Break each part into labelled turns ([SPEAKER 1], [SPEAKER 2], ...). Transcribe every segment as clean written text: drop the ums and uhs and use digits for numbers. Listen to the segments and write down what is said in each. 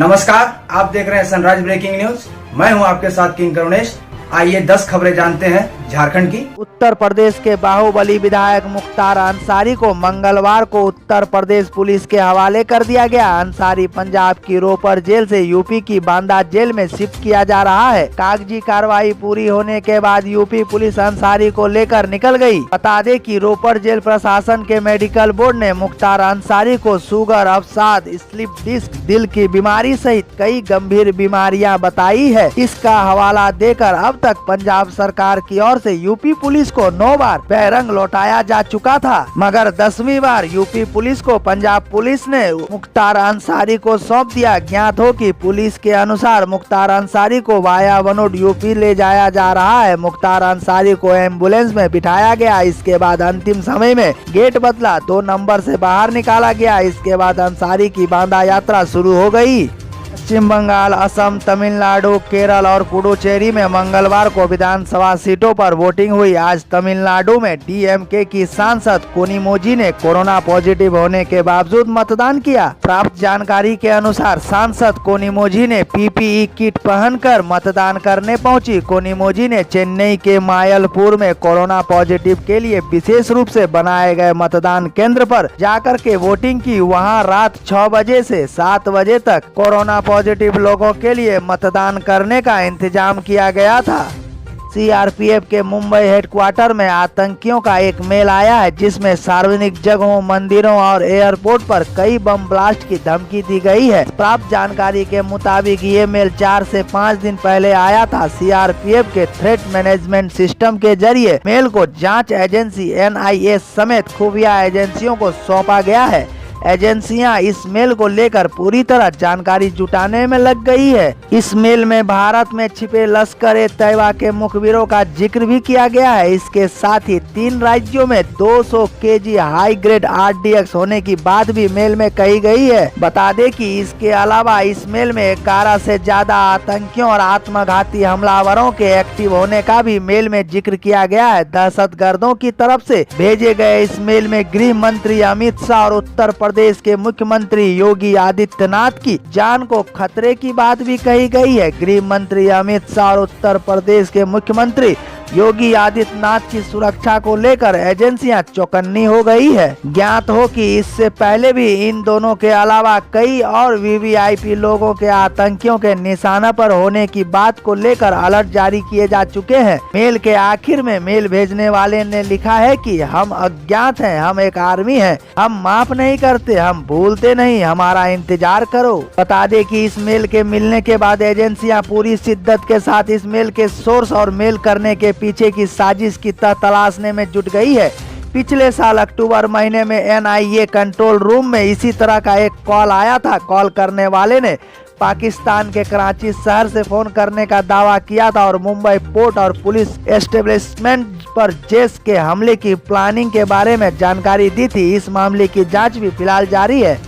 [SPEAKER 1] नमस्कार, आप देख रहे हैं सनराइज ब्रेकिंग न्यूज। मैं हूं आपके साथ किंग करुणेश। आइए 10 खबरें जानते हैं झारखंड की।
[SPEAKER 2] उत्तर प्रदेश के बाहुबली विधायक मुख्तार अंसारी को मंगलवार को उत्तर प्रदेश पुलिस के हवाले कर दिया गया। अंसारी पंजाब की रोपड़ जेल से यूपी की बांदा जेल में शिफ्ट किया जा रहा है। कागजी कार्रवाई पूरी होने के बाद यूपी पुलिस अंसारी को लेकर निकल गई। बता दें कि रोपड़ जेल प्रशासन के मेडिकल बोर्ड ने मुख्तार अंसारी को शुगर, अवसाद, स्लिप डिस्क, दिल की बीमारी सहित कई गंभीर बीमारियां बताई है। इसका हवाला देकर अब तक पंजाब सरकार की ओर से यूपी पुलिस को 9 बार बैरंग लौटाया जा चुका था, मगर 10वीं बार यूपी पुलिस को पंजाब पुलिस ने मुख्तार अंसारी को सौंप दिया। ज्ञात हो कि पुलिस के अनुसार मुख्तार अंसारी को वाया वनोड यूपी ले जाया जा रहा है। मुख्तार अंसारी को एम्बुलेंस में बिठाया गया। इसके बाद अंतिम समय में गेट बदला 2 नंबर से बाहर निकाला गया। इसके बाद अंसारी की बांदा यात्रा शुरू हो गई। पश्चिम बंगाल, असम, तमिलनाडु, केरल और पुडुचेरी में मंगलवार को विधानसभा सीटों पर वोटिंग हुई। आज तमिलनाडु में डीएमके की सांसद कोनिमोजी ने कोरोना पॉजिटिव होने के बावजूद मतदान किया। प्राप्त जानकारी के अनुसार सांसद कोनिमोजी ने पीपीई किट पहनकर मतदान करने पहुंची। कोनिमोजी ने चेन्नई के मायलपुर में कोरोना पॉजिटिव के लिए विशेष रूप से बनाए गए मतदान केंद्र पर जाकर के वोटिंग की। वहां रात 6 बजे से 7 बजे तक कोरोना पॉजिटिव लोगों के लिए मतदान करने का इंतजाम किया गया था। सीआरपीएफ के मुंबई हेडक्वार्टर में आतंकियों का एक मेल आया है, जिसमें सार्वजनिक जगहों, मंदिरों और एयरपोर्ट पर कई बम ब्लास्ट की धमकी दी गई है। प्राप्त जानकारी के मुताबिक ये मेल 4 से 5 दिन पहले आया था। सीआरपीएफ के थ्रेट मैनेजमेंट सिस्टम के जरिए मेल को जांच एजेंसी एनआईए समेत खुफिया एजेंसियों को सौंपा गया है। एजेंसियां इस मेल को लेकर पूरी तरह जानकारी जुटाने में लग गई है। इस मेल में भारत में छिपे लश्कर-ए-तैयबा के मुखबिरों का जिक्र भी किया गया है। इसके साथ ही 3 राज्यों में 200 केजी हाई ग्रेड आरडीएक्स होने की बात भी मेल में कही गई है। बता दें कि इसके अलावा इस मेल में 11 से ज्यादा आतंकियों और आत्मघाती हमलावरों के एक्टिव होने का भी मेल में जिक्र किया गया है। दहशतगर्दों की तरफ से भेजे गए इस मेल में गृह मंत्री अमित शाह और उत्तर प्रदेश के मुख्यमंत्री योगी आदित्यनाथ की जान को खतरे की बात भी कही गई है। गृह मंत्री अमित शाह और उत्तर प्रदेश के मुख्यमंत्री योगी आदित्यनाथ की सुरक्षा को लेकर एजेंसियां चौकन्नी हो गई है। ज्ञात हो कि इससे पहले भी इन दोनों के अलावा कई और वीवीआईपी लोगों के आतंकियों के निशाना पर होने की बात को लेकर अलर्ट जारी किए जा चुके हैं। मेल के आखिर में मेल भेजने वाले ने लिखा है कि हम अज्ञात हैं, हम एक आर्मी हैं, हम माफ नहीं करते, हम भूलते नहीं, हमारा इंतजार करो। बता दें कि इस मेल के मिलने के बाद एजेंसियां पूरी शिद्दत के साथ इस मेल के सोर्स और मेल करने के पीछे की साजिश की तह तलाशने में जुट गई है। पिछले साल अक्टूबर महीने में एनआईए कंट्रोल रूम में इसी तरह का एक कॉल आया था। कॉल करने वाले ने पाकिस्तान के कराची शहर से फोन करने का दावा किया था और मुंबई पोर्ट और पुलिस एस्टेब्लिशमेंट पर जैश के हमले की प्लानिंग के बारे में जानकारी दी थी। इस मामले की जांच भी फिलहाल जारी है।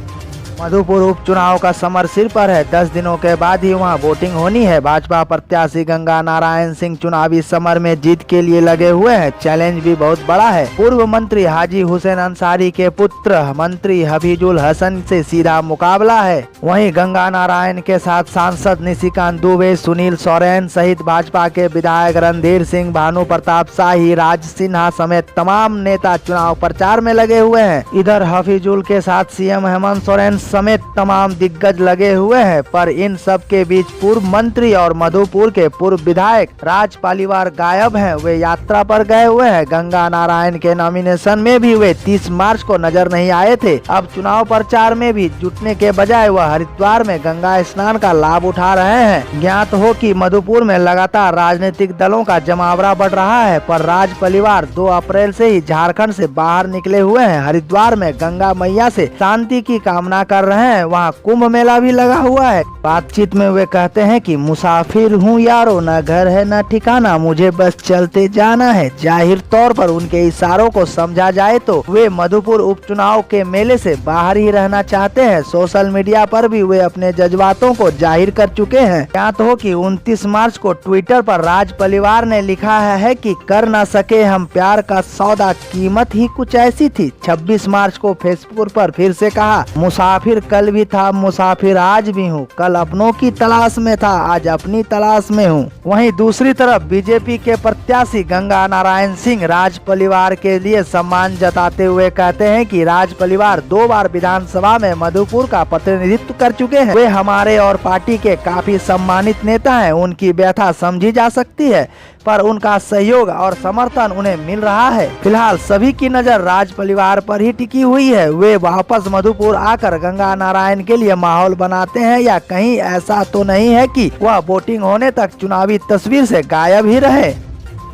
[SPEAKER 2] मधुपुर उपचुनाव का समर सिर पर है। 10 दिनों के बाद ही वहां वोटिंग होनी है। भाजपा प्रत्याशी गंगा नारायण सिंह चुनावी समर में जीत के लिए लगे हुए हैं। चैलेंज भी बहुत बड़ा है। पूर्व मंत्री हाजी हुसैन अंसारी के पुत्र मंत्री हफीजुल हसन से सीधा मुकाबला है। वहीं गंगा नारायण के साथ सांसद निशिकांत दुबे, सुनील सोरेन सहित भाजपा के विधायक रणधीर सिंह, भानु प्रताप शाही, राज सिन्हा समेत तमाम नेता चुनाव प्रचार में लगे हुए हैं। इधर हफीजुल के साथ सीएम हेमंत सोरेन समेत तमाम दिग्गज लगे हुए हैं। पर इन सब के बीच पूर्व मंत्री और मधुपुर के पूर्व विधायक राज पालीवाल गायब हैं। वे यात्रा पर गए हुए हैं। गंगा नारायण के नॉमिनेशन में भी वे 30 मार्च को नजर नहीं आए थे। अब चुनाव प्रचार में भी जुटने के बजाय वह हरिद्वार में गंगा स्नान का लाभ उठा रहे हैं। ज्ञात हो कि मधुपुर में लगातार राजनीतिक दलों का जमावड़ा बढ़ रहा है, पर राज परिवार 2 अप्रैल से ही झारखंड से बाहर निकले हुए हैं। हरिद्वार में गंगा मैया से शांति की कामना कर रहे हैं। वहाँ कुंभ मेला भी लगा हुआ है। बातचीत में वे कहते हैं कि मुसाफिर हूँ यारो, न घर है न ठिकाना, मुझे बस चलते जाना है। जाहिर तौर पर उनके इशारों को समझा जाए तो वे मधुपुर उपचुनाव के मेले से बाहर ही रहना चाहते हैं। सोशल मीडिया पर भी वे अपने जज्बातों को जाहिर कर चुके हैं। ज्ञात हो कि 29 मार्च को ट्विटर पर राज परिवार ने लिखा है कि कर न सके हम प्यार का सौदा, कीमत ही कुछ ऐसी थी। 26 मार्च को फेसबुक पर फिर से कहा, मुसाफिर मुसाफिर कल भी था, मुसाफिर आज भी हूँ। कल अपनों की तलाश में था, आज अपनी तलाश में हूँ। वहीं दूसरी तरफ बीजेपी के प्रत्याशी गंगा नारायण सिंह राज परिवार के लिए सम्मान जताते हुए कहते हैं कि राज परिवार 2 बार विधानसभा में मधुपुर का प्रतिनिधित्व कर चुके हैं। वे हमारे और पार्टी के काफी सम्मानित नेता हैं। उनकी व्यथा समझी जा सकती है, पर उनका सहयोग और समर्थन उन्हें मिल रहा है। फिलहाल सभी की नजर राज परिवार पर ही टिकी हुई है। वे वापस मधुपुर आकर गंगा नारायण के लिए माहौल बनाते हैं या कहीं ऐसा तो नहीं है कि वह वोटिंग होने तक चुनावी तस्वीर से गायब ही रहे।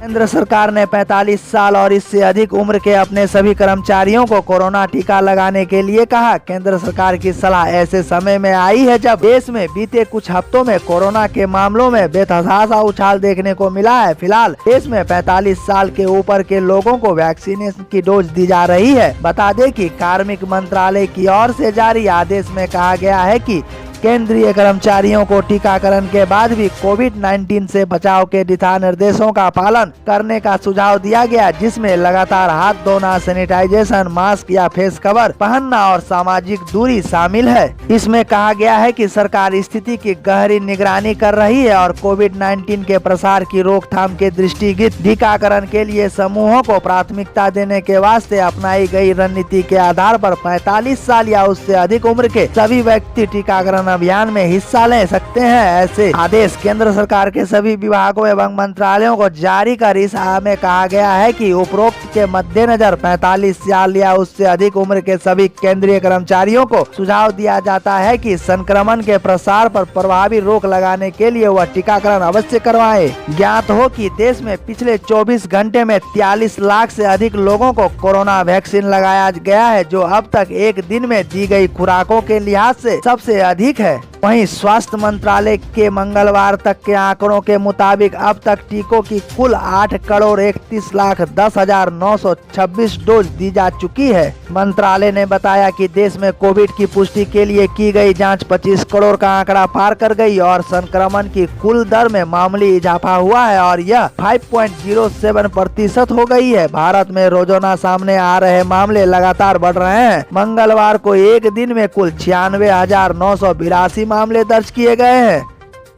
[SPEAKER 2] केंद्र सरकार ने 45 साल और इससे अधिक उम्र के अपने सभी कर्मचारियों को कोरोना टीका लगाने के लिए कहा। केंद्र सरकार की सलाह ऐसे समय में आई है जब देश में बीते कुछ हफ्तों में कोरोना के मामलों में बेतहासा उछाल देखने को मिला है। फिलहाल देश में 45 साल के ऊपर के लोगों को वैक्सीनेशन की डोज दी जा रही है। बता दें कि कार्मिक मंत्रालय की ओर से जारी आदेश में कहा गया है कि केंद्रीय कर्मचारियों को टीकाकरण के बाद भी कोविड-19 से बचाव के दिशा निर्देशों का पालन करने का सुझाव दिया गया, जिसमें लगातार हाथ धोना, सैनिटाइजेशन, मास्क या फेस कवर पहनना और सामाजिक दूरी शामिल है। इसमें कहा गया है कि सरकार स्थिति की गहरी निगरानी कर रही है और कोविड-19 के प्रसार की रोकथाम के दृष्टिगत टीकाकरण के लिए समूहों को प्राथमिकता देने के वास्ते अपनाई गई रणनीति के आधार पर 45 साल या उससे अधिक उम्र के सभी व्यक्ति टीकाकरण अभियान में हिस्सा ले सकते हैं। ऐसे आदेश केंद्र सरकार के सभी विभागों एवं मंत्रालयों को जारी कर इस में कहा गया है कि उपरोक्त के मद्देनजर 45 साल या उससे अधिक उम्र के सभी केंद्रीय कर्मचारियों को सुझाव दिया जाता है कि संक्रमण के प्रसार पर प्रभावी रोक लगाने के लिए वह टीकाकरण अवश्य करवाए। ज्ञात हो कि देश में पिछले 24 घंटे में 43 लाख से अधिक लोगों को कोरोना वैक्सीन लगाया गया है, जो अब तक एक दिन में दी गई खुराकों के लिहाज से सबसे अधिक है। वहीं स्वास्थ्य मंत्रालय के मंगलवार तक के आंकड़ों के मुताबिक अब तक टीकों की कुल 8,31,10,926 डोज दी जा चुकी है। मंत्रालय ने बताया कि देश में कोविड की पुष्टि के लिए की गई जांच 25 करोड़ का आंकड़ा पार कर गई और संक्रमण की कुल दर में मामूली इजाफा हुआ है और यह 5.07% हो गई है। भारत में रोजाना सामने आ रहे मामले लगातार बढ़ रहे हैं। मंगलवार को एक दिन में कुल 96,982 मामले दर्ज किए गए हैं।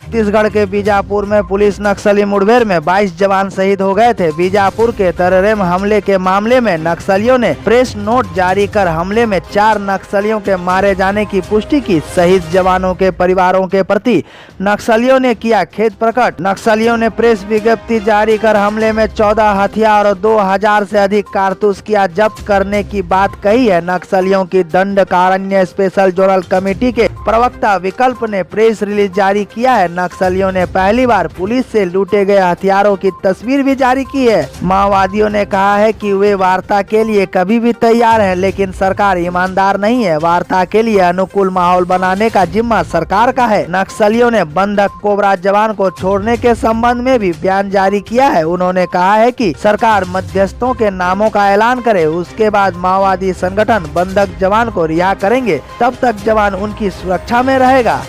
[SPEAKER 2] छत्तीसगढ़ के बीजापुर में पुलिस नक्सली मुठभेड़ में 22 जवान शहीद हो गए थे। बीजापुर के तरेरेम हमले के मामले में नक्सलियों ने प्रेस नोट जारी कर हमले में 4 नक्सलियों के मारे जाने की पुष्टि की। शहीद जवानों के परिवारों के प्रति नक्सलियों ने किया खेद प्रकट। नक्सलियों ने प्रेस विज्ञप्ति जारी कर हमले में 14 हथियार और 2000 से अधिक कारतूस किया जब्त करने की बात कही है। नक्सलियों की दंडकारण्य स्पेशल जोनल कमेटी के प्रवक्ता विकल्प ने प्रेस रिलीज जारी किया है। नक्सलियों ने पहली बार पुलिस से लूटे गए हथियारों की तस्वीर भी जारी की है। माओवादियों ने कहा है कि वे वार्ता के लिए कभी भी तैयार हैं, लेकिन सरकार ईमानदार नहीं है। वार्ता के लिए अनुकूल माहौल बनाने का जिम्मा सरकार का है। नक्सलियों ने बंधक कोबरा जवान को छोड़ने के संबंध में भी बयान जारी किया है। उन्होंने कहा है कि सरकार मध्यस्थों के नामों का ऐलान करे, उसके बाद माओवादी संगठन बंधक जवान को रिहा करेंगे, तब तक जवान उनकी सुरक्षा में रहेगा।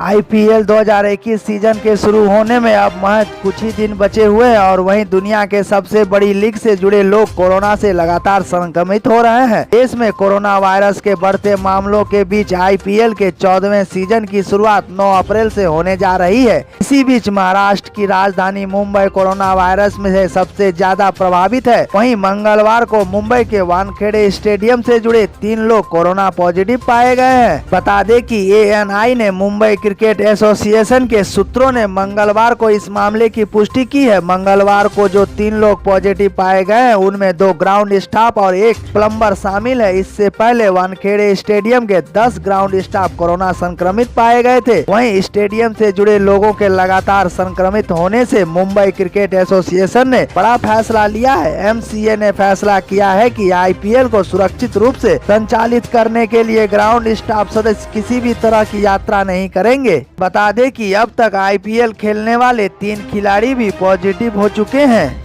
[SPEAKER 2] IPL 2021 सीजन के शुरू होने में अब महज कुछ ही दिन बचे हुए हैं और वहीं दुनिया के सबसे बड़ी लीग से जुड़े लोग कोरोना से लगातार संक्रमित हो रहे हैं। देश में कोरोना वायरस के बढ़ते मामलों के बीच IPL के 14वें सीजन की शुरुआत 9 अप्रैल से होने जा रही है। इसी बीच महाराष्ट्र की राजधानी मुंबई कोरोना वायरस में से सबसे ज्यादा प्रभावित है। वहीं मंगलवार को मुंबई के वानखेड़े स्टेडियम से जुड़े 3 लोग कोरोना पॉजिटिव पाए गए हैं। बता दें कि ANI ने मुंबई क्रिकेट एसोसिएशन के सूत्रों ने मंगलवार को इस मामले की पुष्टि की है। मंगलवार को जो 3 लोग पॉजिटिव पाए गए हैं उनमें 2 ग्राउंड स्टाफ और 1 प्लम्बर शामिल है। इससे पहले वानखेड़े स्टेडियम के 10 ग्राउंड स्टाफ कोरोना संक्रमित पाए गए थे। वहीं स्टेडियम से जुड़े लोगों के लगातार संक्रमित होने से मुंबई क्रिकेट एसोसिएशन ने बड़ा फैसला लिया है। MCA ने फैसला किया है कि IPL को सुरक्षित रूप से संचालित करने के लिए ग्राउंड स्टाफ सदस्य किसी भी तरह की यात्रा नहीं करेंगे। बता दें कि अब तक IPL खेलने वाले 3 खिलाड़ी भी पॉजिटिव हो चुके हैं।